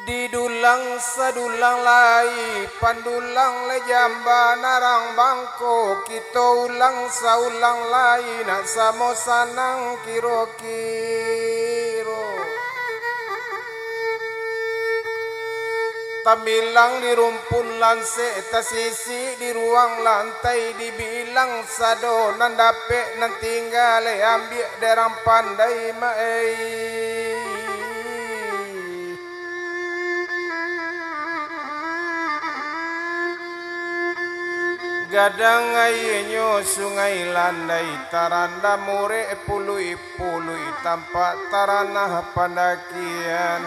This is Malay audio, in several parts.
Didulang sadulang lai pandulang le jamba narang bangko kita ulang saulang lai nak samo sanang kiro-kiro tamilang di rumpun lanse tasisi di ruang lantai dibilang sado nandape nan tinggal ambil derang pandai mai gadang ayenyo sungai landai taranda mure pului-pului tampak taranah pandakian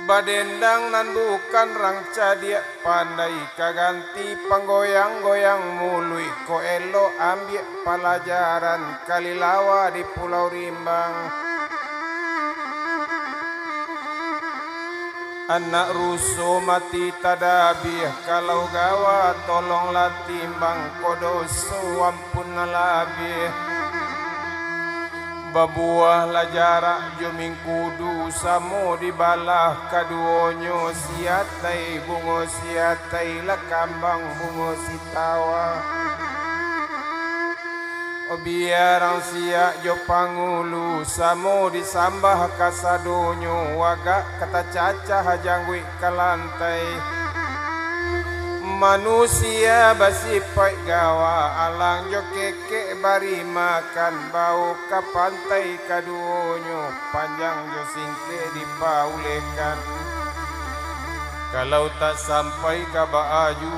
badendang nan bukan rangca dia pandai kaganti panggoyang-goyang mului ko elo ambil pelajaran kalilawa di Pulau Rimbang. Anak rusuh mati tadabih kalau gawa tolonglah timbang kodoso ampun labih babuah lah jarak joming kudu samo dibalah kaduonyo siatai bungo siatai lah kambang bungo sitawa biarang siak jo pangulu samo disambah kasadonyo wagak kata cacah jangwik kalantai manusia basipai gawa alang jo keke bari makan bau ka pantai kaduonyo panjang jo singke dipaulekan kalau tak sampai ke baju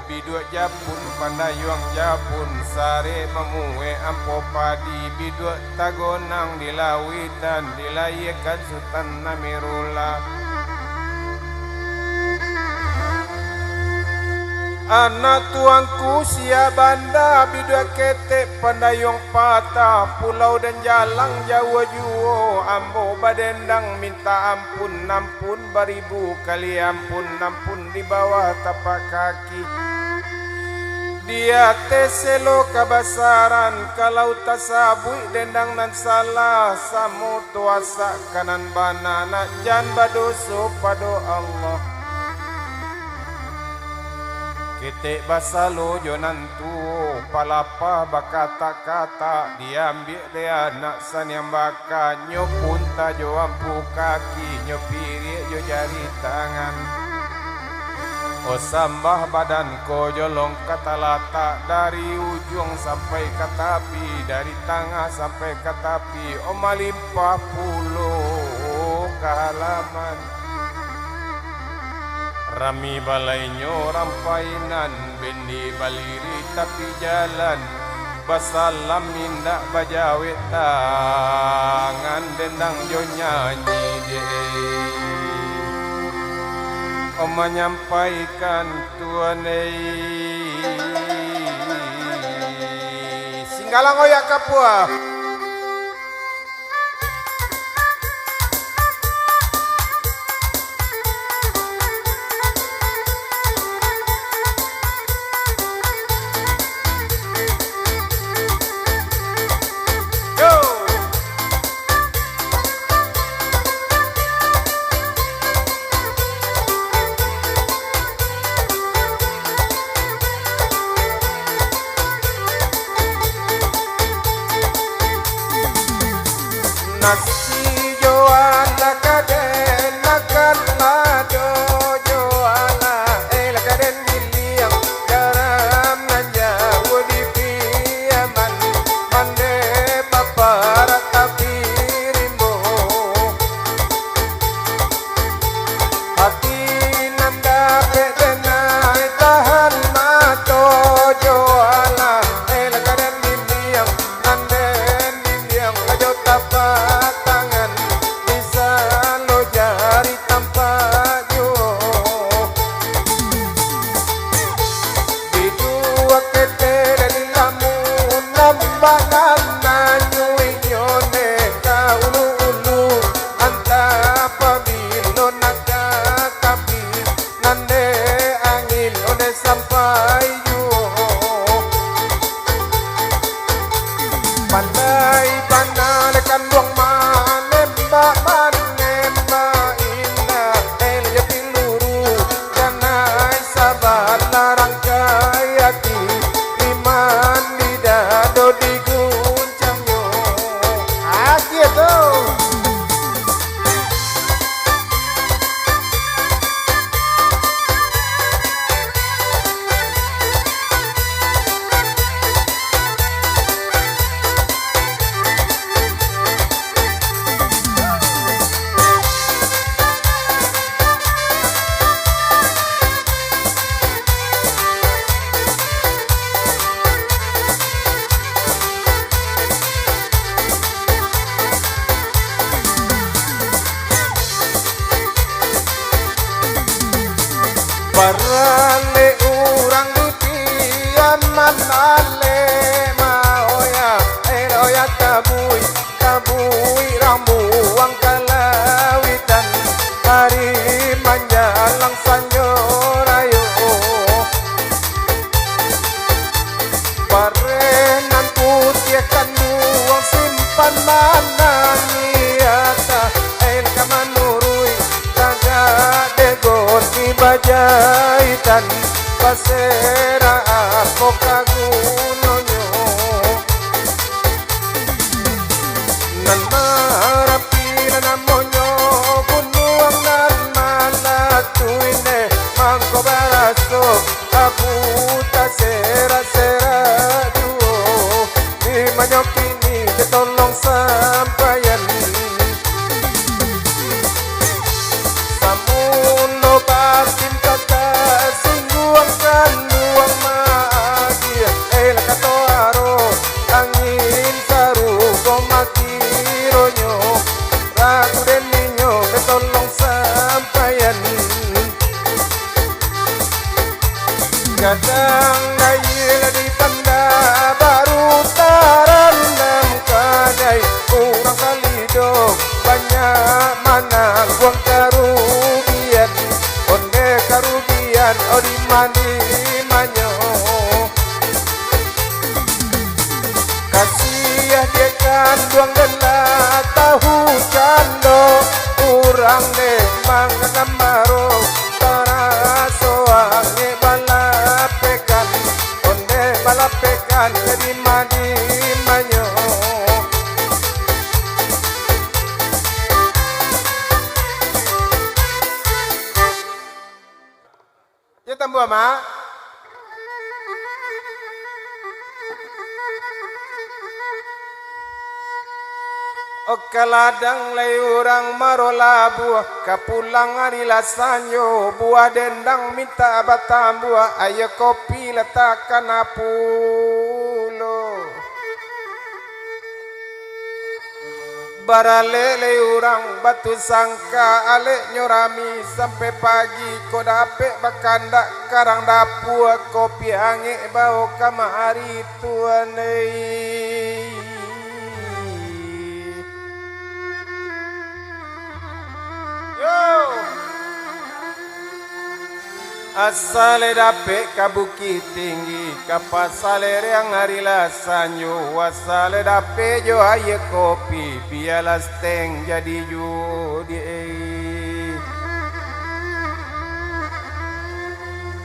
biduk japun pandayuang japun sare memuwe ampo padi biduk tagonang di lawitan dilayakan sultan namirullah anak tuanku sia banda biduk ketek pandayung patah pulau dan jalang Jawa juo ambo badendang minta ampun nampun baribu kali ampun nampun di bawah tapak kaki dia teselo kabasaran kalau tasabui dendang nan salah samo tuasa kanan banana jan badoso pado Allah ketek basalo jonantu palapa bakata-kata diambil dia anak san yang baka nyopun jo ampu kaki nyopiri jo jari tangan o sambah badan ko jolong kata lata dari ujung sampai ke tapi dari tengah sampai ke tapi o malimpah pulau ke halaman rami balainyo rampainan bendi baliri tapi jalan basalam mindak bajawet tangan dendang jo nyanyi de om menyampaikan tuan singgalang oyak kapua nasi joala kaden makan mado joala la kaden miliang garam nanja wodi piaman mande papara tapirimo Parale urang di piaman ale maoya eloya tabui tabui rambuang kalawitan hari manjalang sanyorayo parenan putih kanduang simpan manangiata el kamanurui taga degon ni bajaitan pasera ako kagunonyo nan marapila na monyo bunuang nan malatuine mangko baraso abuta sera sera duo ni manyokini ketolong sampayan samuno batim kata singguang kanuang maagia lakatoaro angin saru komakironyo ragu den ninyo ketolong sampayan kadang ngayil di tanda baru tarandam kadai kurang salidok banyak mana buang karugian onde karugian odi mandi manyo kasih dia kan duang dela tahu cando kurang de mangga maro taraso ange balapekan onde balapekan jadi mandi manyo ya tambu ama Okaladang lay urang marolabu kapulang ari lasanyo buah dendang minta batam buah ayo kopi letakkan apulo barale lay urang batu sangka ale nyorami sampai pagi ko dapet bakanda karang dapua kopi ange bau kamari tuanei asale dapet ka bukit tinggi kapasale yang hari lasanyo asale dapet jo aye kopi bialas teng jadi judi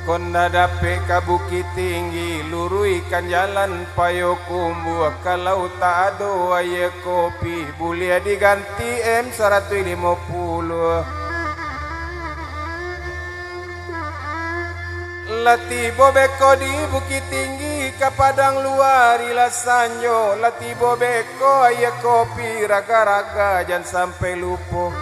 konda dapet ka bukit tinggi luruikan jalan payo kumbu kalau tak ada aye kopi boleh diganti M150 Latibo beko di bukit tinggi ke padang luar ilasanyo Latibo beko aye kopi raga-raga jangan sampai lupa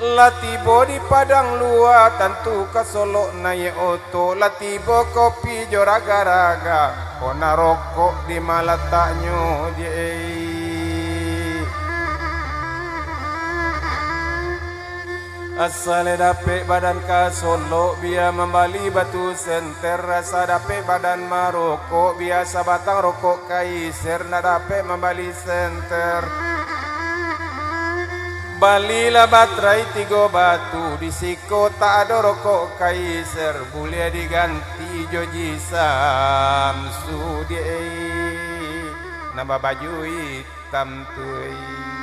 Latibo di padang luar tentu ke Solo naye oto Latibo kopi jo raga-raga kona rokok di malataknyo dia asale dapet badan ka Solo biar membali batu senter rasa dapet badan Maroko biasa batang rokok Kaiser na dapet membali senter balilah baterai 3 batu di siko tak ada rokok Kaiser boleh diganti Joji Samsu dia nambah baju hitam tuh